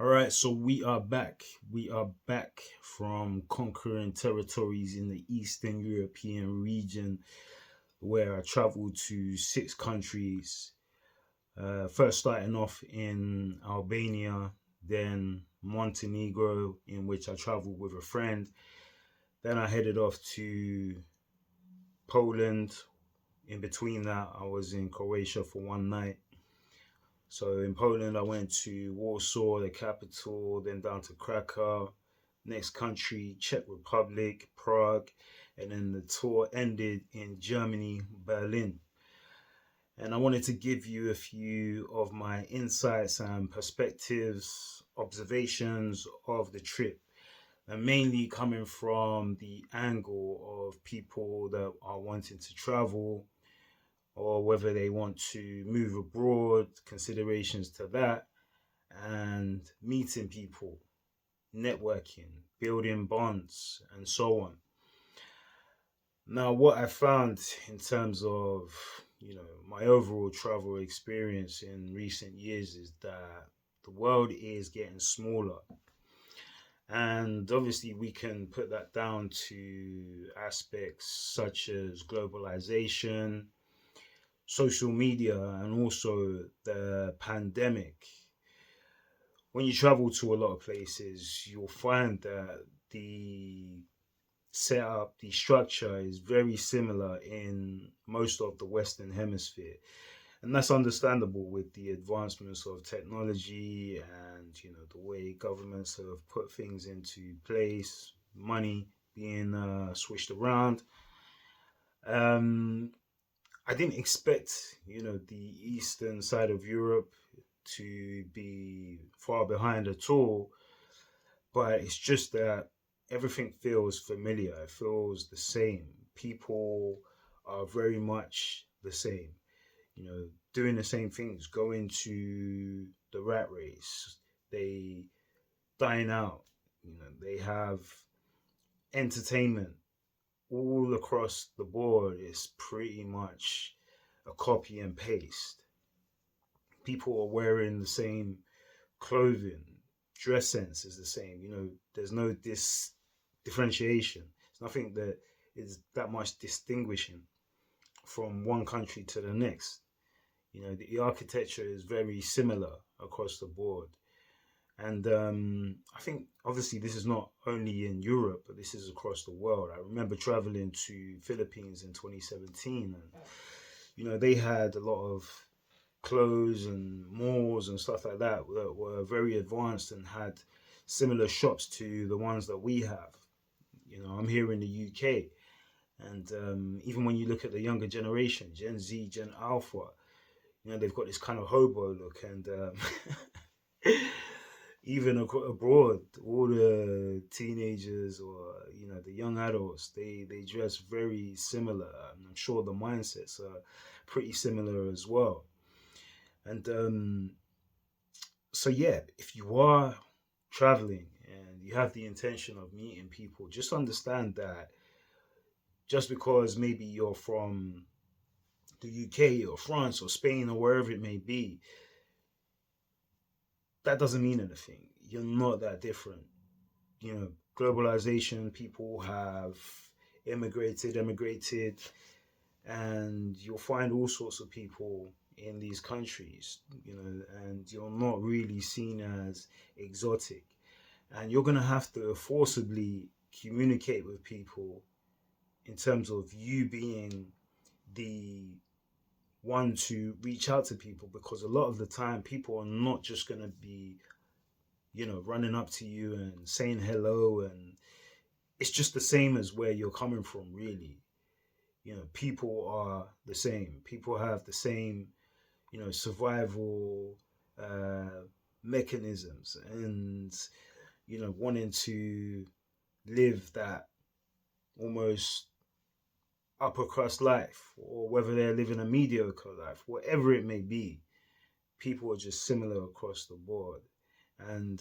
All right, so we are back. We are back from conquering territories in the Eastern European region where I traveled to six countries. First, starting off in Albania, then Montenegro, in which I traveled with a friend. Then I headed off to Poland. In between that, I was in Croatia for one night. So in Poland, I went to Warsaw, the capital, then down to Krakow. Next country, Czech Republic, Prague, and then the tour ended in Germany, Berlin. And I wanted to give you a few of my insights and perspectives, observations of the trip, and mainly coming from the angle of people that are wanting to travel or whether they want to move abroad, considerations to that, and meeting people, networking, building bonds, and so on. Now, what I found in terms of my overall travel experience in recent years is that the world is getting smaller, and obviously we can put that down to aspects such as globalization, social media, and also the pandemic. When you travel to a lot of places, you'll find that the setup, the structure is very similar in most of the Western Hemisphere. And that's understandable with the advancements of technology and the way governments have put things into place, money being switched around. Um, I didn't expect, the eastern side of Europe to be far behind at all, but it's just that everything feels familiar. It feels the same. People are very much the same, doing the same things, going to the rat race. They dine out, they have entertainment all across the board. Is pretty much a copy and paste. People are wearing the same clothing, dress sense is the same. There's no differentiation. It's nothing that is that much distinguishing from one country to the next. The architecture is very similar across the board. And I think obviously this is not only in Europe, but this is across the world. I remember traveling to Philippines in 2017, and they had a lot of clothes and malls and stuff like that that were very advanced and had similar shops to the ones that we have. I'm here in the UK, and even when you look at the younger generation, Gen Z, Gen Alpha, they've got this kind of hobo look, and even abroad, all the teenagers or the young adults, they dress very similar. And I'm sure the mindsets are pretty similar as well. And so yeah, if you are traveling and you have the intention of meeting people, just understand that just because maybe you're from the UK or France or Spain or wherever it may be, that doesn't mean anything. You're not that different. Globalization, people have emigrated, and you'll find all sorts of people in these countries, and you're not really seen as exotic. And you're going to have to forcibly communicate with people in terms of you being the one to reach out to people, because a lot of the time people are not just going to be running up to you and saying hello, and it's just the same as where you're coming from, really. People are the same. People have the same survival uh, mechanisms, and wanting to live that almost upper crust life, or whether they're living a mediocre life, whatever it may be, people are just similar across the board. And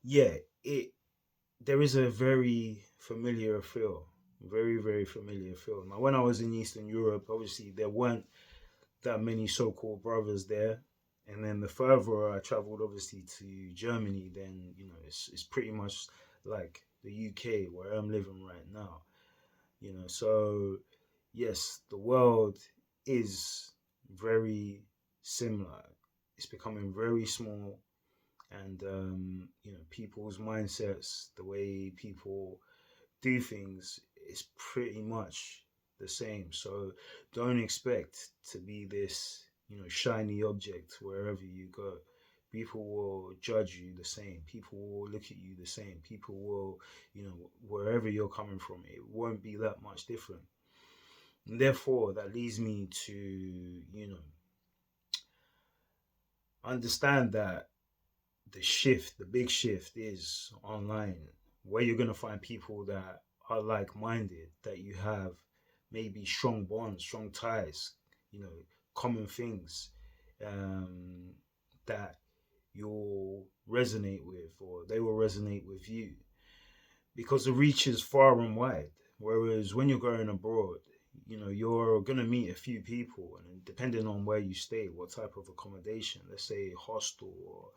yeah, it there is a very familiar feel, very very familiar feel. Now, when I was in Eastern Europe, obviously there weren't that many so-called brothers there, And then the further I traveled, obviously, to Germany, then, it's pretty much like the UK where I'm living right now. So yes, the world is very similar. It's becoming very small, and people's mindsets, the way people do things, is pretty much the same. So don't expect to be this, shiny object wherever you go. People will judge you the same. People will look at you the same. People will, wherever you're coming from, it won't be that much different. And therefore, that leads me to, understand that the big shift is online, where you're going to find people that are like minded, that you have maybe strong bonds, strong ties, common things um, that you'll resonate with, or they will resonate with you, because the reach is far and wide. Whereas when you're going abroad, you're gonna meet a few people, and depending on where you stay, what type of accommodation, let's say hostel or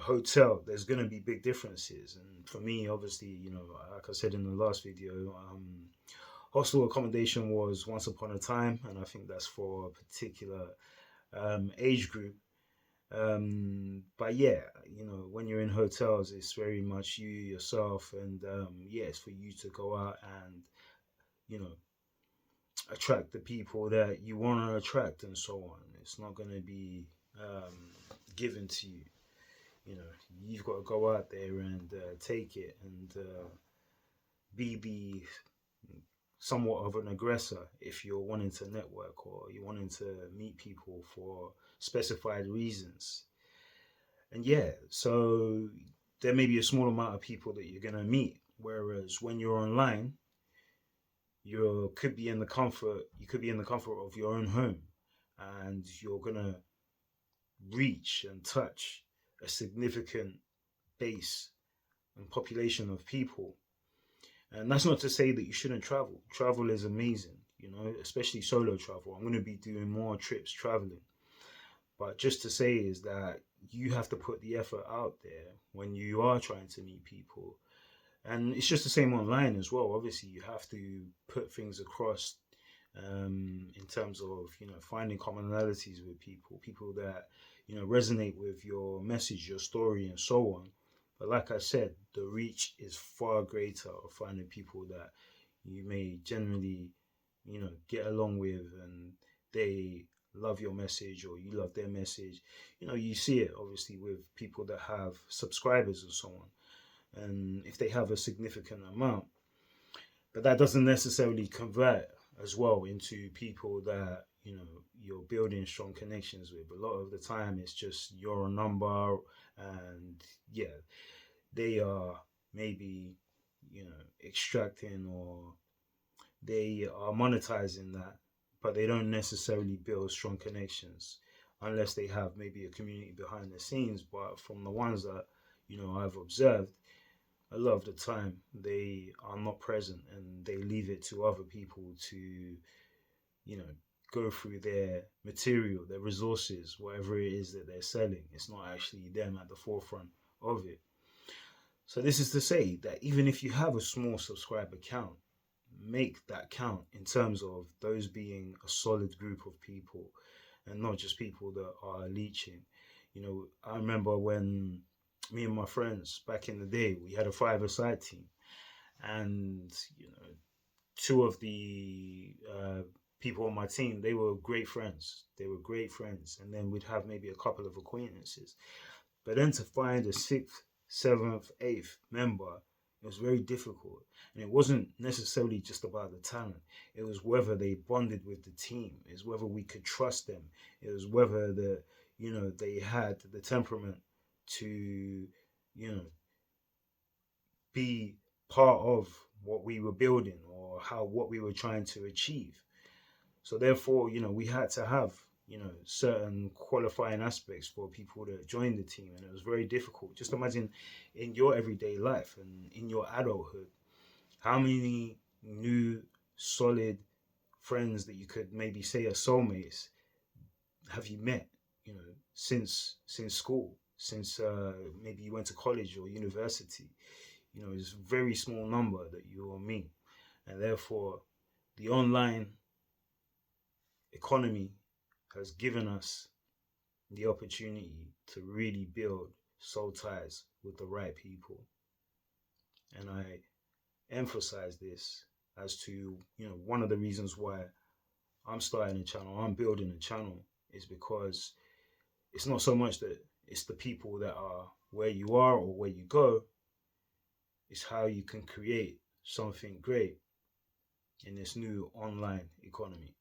hotel, there's gonna be big differences. And for me, obviously, like I said in the last video, hostel accommodation was once upon a time, and I think that's for a particular age group. But yeah, when you're in hotels, it's very much you yourself, and yeah, it's for you to go out and you know attract the people that you want to attract, and so on. It's not going to be given to you. You've got to go out there and take it, and be the somewhat of an aggressor if you're wanting to network, or you're wanting to meet people for specified reasons. And yeah, so there may be a small amount of people that you're going to meet, whereas when you're online, you could be in the comfort of your own home, and you're going to reach and touch a significant base and population of people. And that's not to say that you shouldn't travel. Travel is amazing, especially solo travel. I'm going to be doing more trips traveling. But just to say is that you have to put the effort out there when you are trying to meet people. And it's just the same online as well. Obviously, you have to put things across in terms of, finding commonalities with people that, resonate with your message, your story, and so on. But like I said, the reach is far greater of finding people that you may generally, get along with, and they love your message, or you love their message. You see it obviously with people that have subscribers and so on. And if they have a significant amount, but that doesn't necessarily convert as well into people that you're building strong connections with. A lot of the time it's just your number, and yeah, they are maybe extracting, or they are monetizing that, but they don't necessarily build strong connections unless they have maybe a community behind the scenes. But from the ones that I've observed, a lot of the time they are not present, and they leave it to other people to you know go through their material, their resources, whatever it is that they're selling. It's not actually them at the forefront of it. So this is to say that even if you have a small subscriber count, make that count in terms of those being a solid group of people, and not just people that are leeching. I remember when me and my friends back in the day, we had a five-a-side team, and two of the people on my team, they were great friends. They were great friends, and then we'd have maybe a couple of acquaintances. But then to find a sixth, seventh, eighth member, it was very difficult. And it wasn't necessarily just about the talent. It was whether they bonded with the team. It was whether we could trust them. It was whether they had the temperament to, be part of what we were building, or what we were trying to achieve. So therefore, we had to have, certain qualifying aspects for people to join the team. And it was very difficult. Just imagine in your everyday life and in your adulthood, how many new solid friends that you could maybe say are soulmates have you met? since school, since maybe you went to college or university. It's a very small number that you will meet, and therefore, the online economy has given us the opportunity to really build soul ties with the right people. And I emphasize this as to, one of the reasons why I'm starting a channel, I'm building a channel, is because it's not so much that it's the people that are where you are or where you go, it's how you can create something great in this new online economy.